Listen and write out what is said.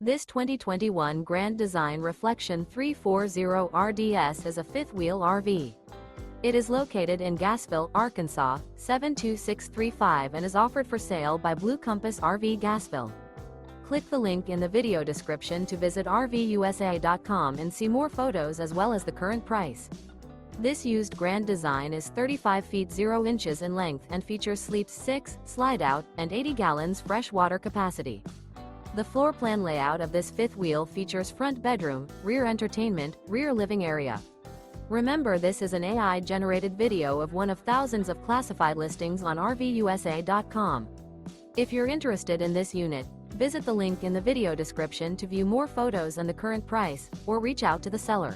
This 2021 Grand Design Reflection 340 RDS is a fifth-wheel RV. It is located in Gassville, Arkansas, 72635 and is offered for sale by Blue Compass RV Gassville. Click the link in the video description to visit RVUSA.com and see more photos as well as the current price. This used Grand Design is 35 feet 0 inches in length and features sleeps 6, slide-out, and 80 gallons fresh water capacity. The floor plan layout of this fifth wheel features front bedroom, rear entertainment, rear living area. Remember, this is an AI-generated video of one of thousands of classified listings on RVUSA.com. If you're interested in this unit, visit the link in the video description to view more photos and the current price, or reach out to the seller.